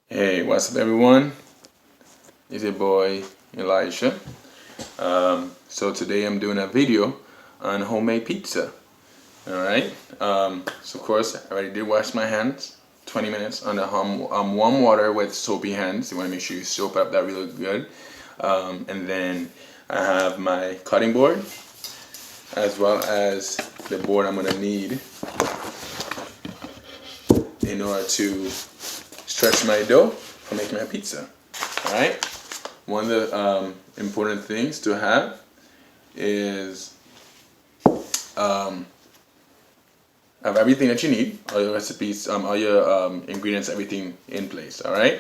Hey, what's up, everyone? It's your boy Elisha. So today I'm doing a video on homemade pizza. All right. So of course I already did wash my hands. 20 minutes under warm water with soapy hands. You want to make sure you soap up that really good. And then I have my cutting board as well as the board I'm gonna need in order to stretch my dough for making my pizza. All right. One of the important things to have is have everything that you need, all your recipes, all your ingredients, everything in place. All right.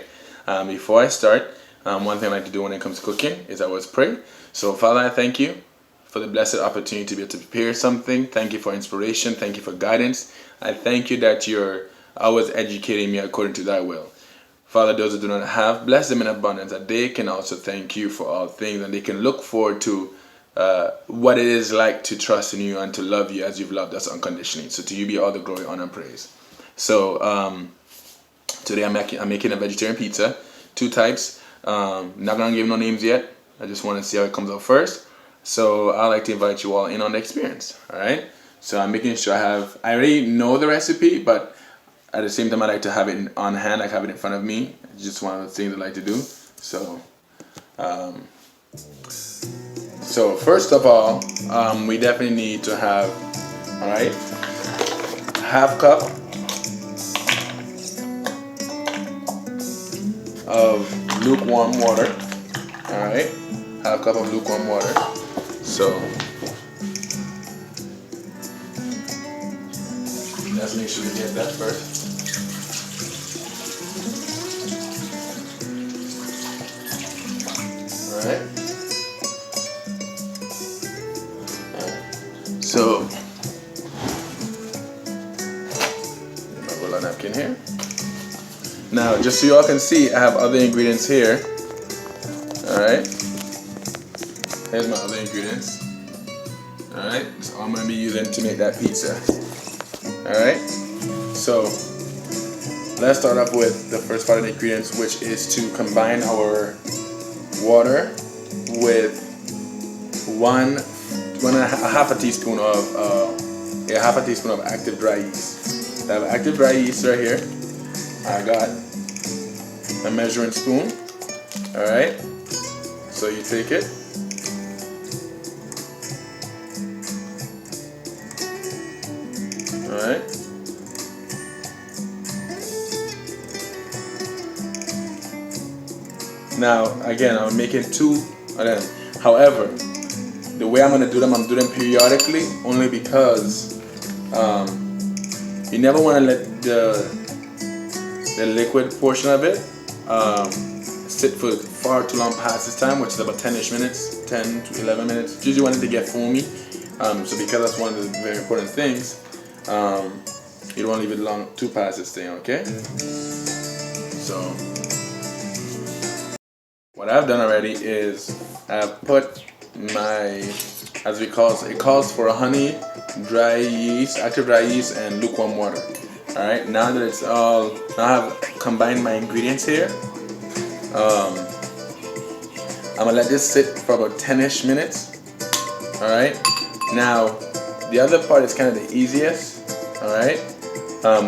Before I start, one thing I like to do when it comes to cooking is I always pray. So Father, I thank you for the blessed opportunity to be able to prepare something. Thank you for inspiration. Thank you for guidance. I thank you that you're always educating me according to thy will. Father, those who do not have, bless them in abundance, that they can also thank you for all things, and they can look forward to what it is like to trust in you and to love you as you've loved us unconditionally. So to you be all the glory, honor, and praise. So today I'm making a vegetarian pizza, 2 types. Not gonna give no names yet. I just want to see how it comes out first. So I'd like to invite you all in on the experience. All right. So I'm making sure I already know the recipe, but at the same time, I like to have it on hand, like have it in front of me. It's just one of the things I like to do. So first of all, we definitely need to have, all right, half cup of lukewarm water. All right, half cup of lukewarm water. So let's make sure we get that first. Alright. So my roller napkin here. Now, just so you all can see, I have other ingredients here. Alright. Here's my other ingredients. Alright. So I'm gonna be using to make that pizza. Alright. So let's start off with the first part of the ingredients, which is to combine our water with half a teaspoon of active dry yeast. I have active dry yeast right here. I got a measuring spoon. All right. So you take it. All right. Now, again, I'm making 2 of them. However, the way I'm going to do them, I'm doing them periodically, only because you never want to let the liquid portion of it sit for far too long past this time, which is about 10-ish minutes, 10 to 11 minutes. Usually want it to get foamy. So because that's one of the very important things, you don't want to leave it too past this thing, okay? So what I've done already is I've put my, as we call it calls for honey, dry yeast, active dry yeast, and lukewarm water. All right. Now that it's all, now I've combined my ingredients here. I'm gonna let this sit for about 10-ish minutes. All right. Now, the other part is kind of the easiest. All right,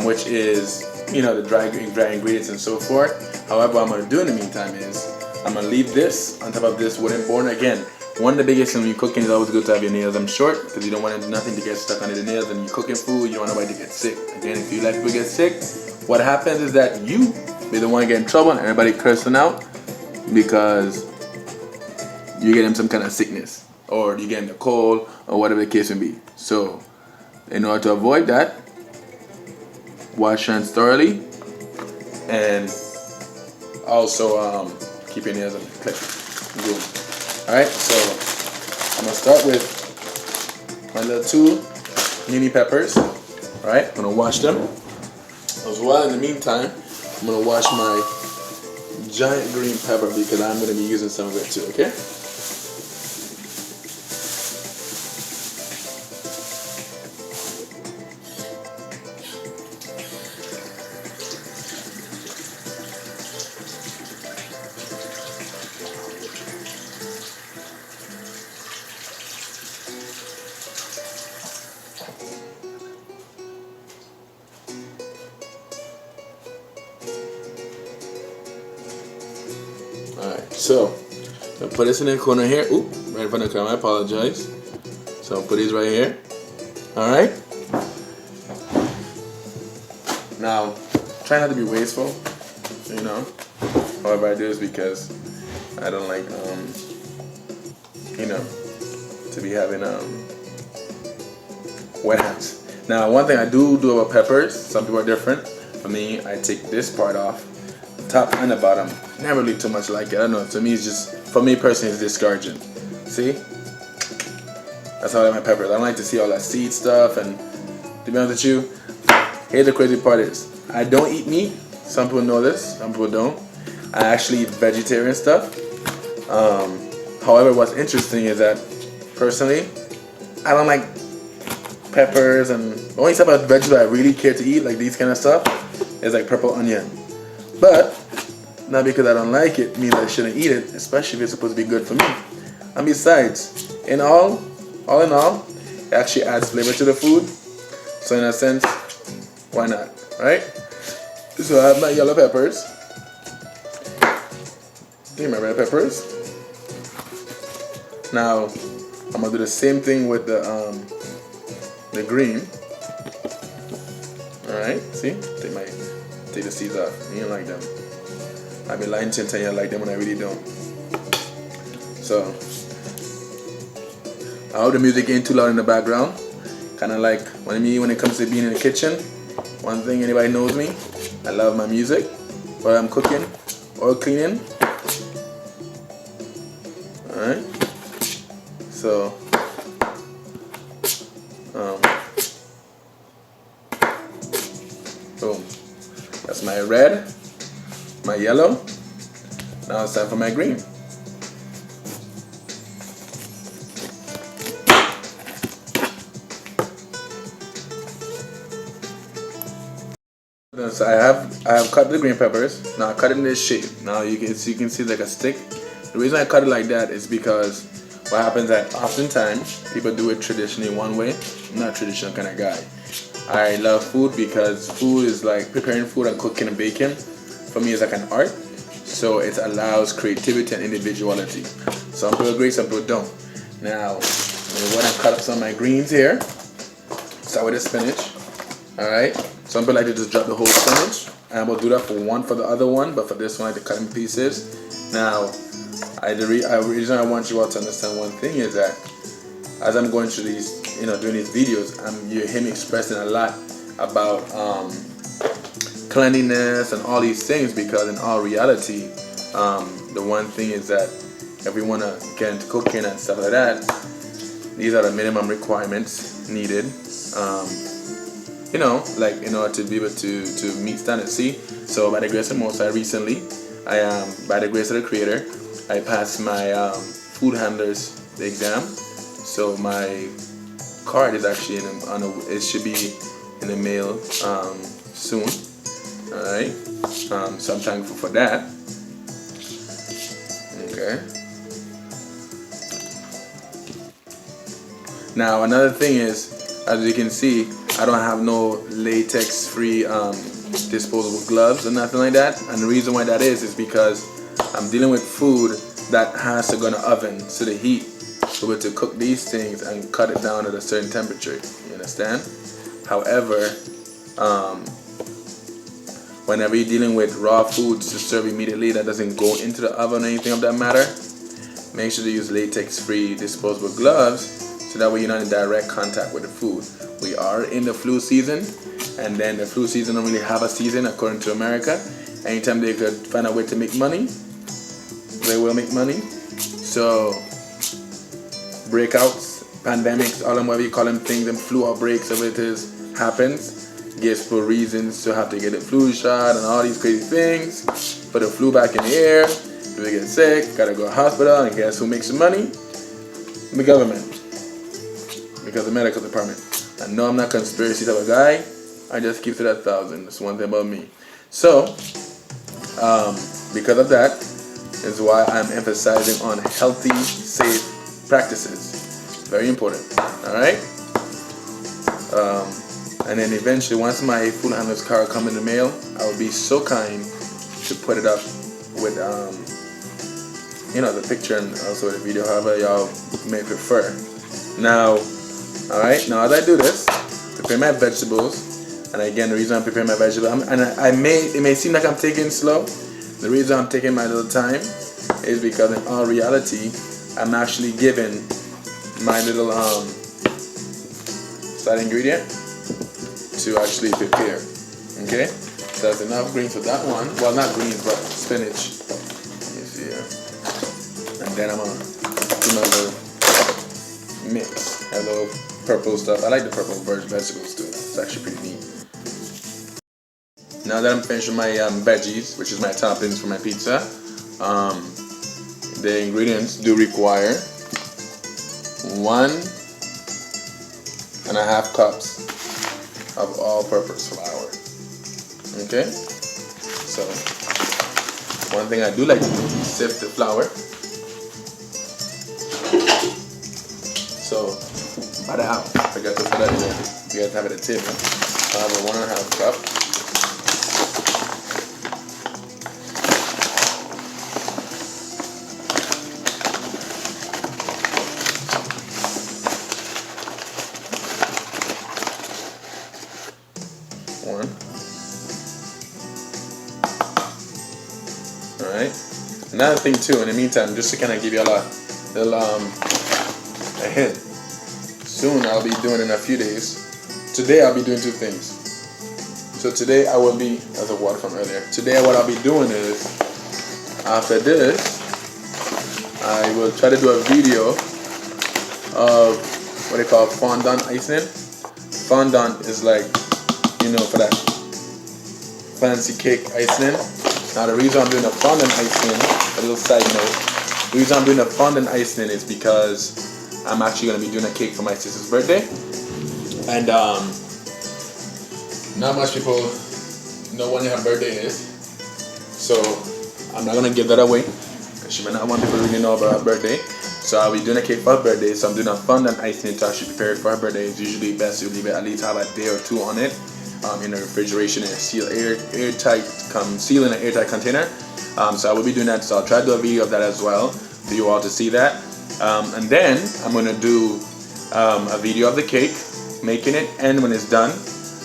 which is the dry ingredients and so forth. However, what I'm gonna do in the meantime is I'm gonna leave this on top of this wooden board. Again, one of the biggest things when you're cooking is always good to have your nails short, because you don't want nothing to get stuck under the nails. And you're cooking food, you don't want nobody to get sick. Again, if you let people get sick, what happens is that you be the one get in trouble and everybody cursing out because you get them some kind of sickness, or you get a cold, or whatever the case may be. So, in order to avoid that, wash hands thoroughly. and also keep your nails on the clip. Boom. Alright, so I'm gonna start with my little 2 mini peppers. Alright, I'm gonna wash them. As well, in the meantime, I'm gonna wash my giant green pepper because I'm gonna be using some of it too, okay? Alright, so I'll put this in the corner here. Oop, right in front of the camera, I apologize. So I'll put these right here. Alright. Now, try not to be wasteful, you know. However I do is because I don't like you know, to be having wet hands. Now, one thing I do about peppers, some people are different. For me, I take this part off, the top and the bottom. Never really too much like it. I don't know. To me, it's just, for me personally, it's discouraging. See? That's how I like my peppers. I don't like to see all that seed stuff. And to be honest with you, here's the crazy part is, I don't eat meat. Some people know this. Some people don't. I actually eat vegetarian stuff. However, what's interesting is that, personally, I don't like peppers, and the only type of vegetable I really care to eat, like these kind of stuff, is like purple onion. But not because I don't like it means I shouldn't eat it, especially if it's supposed to be good for me. And besides, all in all, it actually adds flavor to the food. So in a sense, why not, right? So I have my yellow peppers. Here's my red peppers. Now I'm gonna do the same thing with the green. Alright, see? Take the seeds off. You don't like them. I've been lying to you and telling you I like them when I really don't. So I hope the music ain't too loud in the background. Kinda like when it comes to being in the kitchen. One thing, anybody knows me, I love my music while I'm cooking or cleaning. Alright. So boom. That's my red, my yellow. Now it's time for my green. So I have cut the green peppers. Now I cut it in this shape. Now you can see like a stick. The reason I cut it like that is because what happens that oftentimes people do it traditionally one way. I'm not a traditional kind of guy. I love food because food is like preparing food and cooking and baking. For me, it's like an art. So it allows creativity and individuality. Some people agree, some people don't. Now, I'm going to cut up some of my greens here. Start with the spinach. Alright. Some people like to just drop the whole spinach. And we'll do that for the other one. But for this one, I like to cut in pieces. Now, the reason I want you all to understand one thing is that as I'm going through these, doing these videos, you hear me expressing a lot about cleanliness and all these things, because in all reality, the one thing is that if we want to get into cooking and stuff like that, these are the minimum requirements needed, like in order to be able to meet standards. See, so by the grace of Most High, recently, by the grace of the Creator, I passed my food handlers exam. So my card is actually it should be in the mail soon. All right. So I'm thankful for that. Okay. Now another thing is, as you can see, I don't have no latex-free disposable gloves or nothing like that. And the reason why that is because I'm dealing with food that has to go in the oven, so the heat, so we're to cook these things and cut it down at a certain temperature. You understand? However, whenever you're dealing with raw foods to serve immediately that doesn't go into the oven or anything of that matter, make sure to use latex-free disposable gloves, so that way you're not in direct contact with the food. We are in the flu season, and then the flu season don't really have a season according to America, anytime they could find a way to make money, they will make money. So breakouts, pandemics, all them whatever you call them things, them flu outbreaks, whatever it is, happens. Gives people reasons to have to get a flu shot and all these crazy things. Put the flu back in the air. If they get sick, gotta go to the hospital, and guess who makes the money? The government. Because the medical department. I know I'm not a conspiracy type of guy. I just keep it at 1,000. That's one thing about me. So, because of that, is why I'm emphasizing on healthy, safe practices. Very important. Alright? And then eventually, once my food handler's card come in the mail, I will be so kind to put it up with, the picture and also the video, however y'all may prefer. Now, alright, now as I do this, prepare my vegetables. And again, the reason I'm preparing my vegetables, it may seem like I'm taking slow. The reason I'm taking my little time is because in all reality, I'm actually giving my little side ingredient to actually prepare. Okay, so that's enough greens for that one. Well, not greens, but spinach. You see here. And then I'm gonna do my little mix. A little purple stuff. I like the purple vegetables too. It's actually pretty neat. Now that I'm finished with my veggies, which is my toppings for my pizza, the ingredients do require 1.5 cups of all-purpose flour. Okay? So, one thing I do like to do is sift the flour. So, about a half. I forgot to put that in there. You guys have it at the table. I have a 1.5 cup. Alright. Another thing too, in the meantime, just to kind of give you a little a hint. Soon I'll be doing in a few days. Today I'll be doing two things. So today I will be, as a water from earlier. Today what I'll be doing is, after this, I will try to do a video of what they call fondant icing. Fondant is like, for that fancy cake icing. Now the reason I'm doing a fondant icing, a little side note, the reason I'm doing a fondant icing is because I'm actually going to be doing a cake for my sister's birthday. And not much people know when her birthday is. So I'm not going to give that away, because she might not want people to really know about her birthday. So I'll be doing a cake for her birthday. So I'm doing a fondant icing to actually prepare it for her birthday. It's usually best to leave it at least have a day or two on it. In the refrigeration in a seal in an airtight container. So I will be doing that. So I'll try to do a video of that as well for you all to see that. And then I'm gonna do a video of the cake, making it, and when it's done.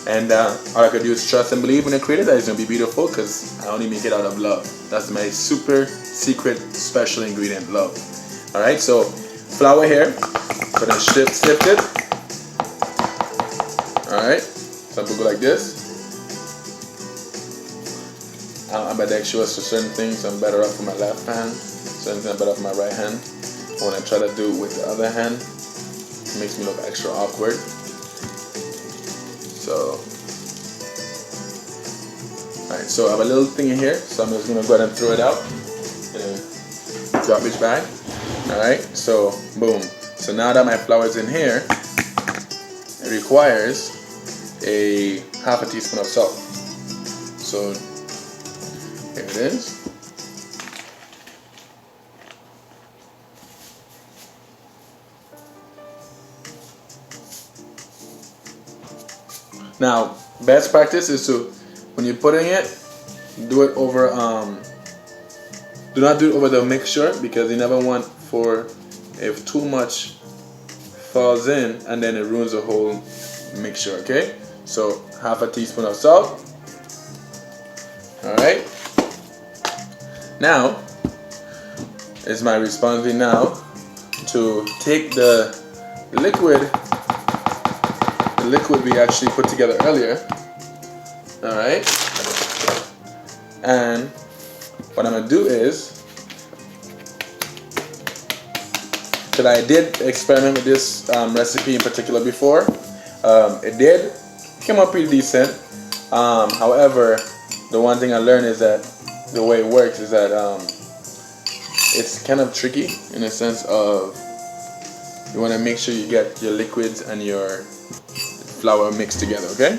And all I could do is trust and believe when I create it that it's gonna be beautiful, because I only make it out of love. That's my super secret special ingredient, love. All right. So flour here. Gonna sift it. All right. Some people go like this. I'm ambidextrous to certain things. I'm better off with my left hand. Certain things I'm better off with my right hand. When I try to do it with the other hand, it makes me look extra awkward. So, alright, so I have a little thing in here. So I'm just going to go ahead and throw it out in a garbage bag. Alright, so boom. So now that my flour is in here, it requires a half a teaspoon of salt. So here it is. Now, best practice is to, when you're putting it, do it over, do not do it over the mixture, because you never want for, if too much falls in and then it ruins the whole mixture, okay? So half a teaspoon of salt. Alright. Now, it's my responsibility now to take the liquid we actually put together earlier. Alright. And what I'm gonna do is, because I did experiment with this recipe in particular before, it did come up pretty decent. However, the one thing I learned is that the way it works is that it's kind of tricky in a sense of you want to make sure you get your liquids and your flour mixed together, okay?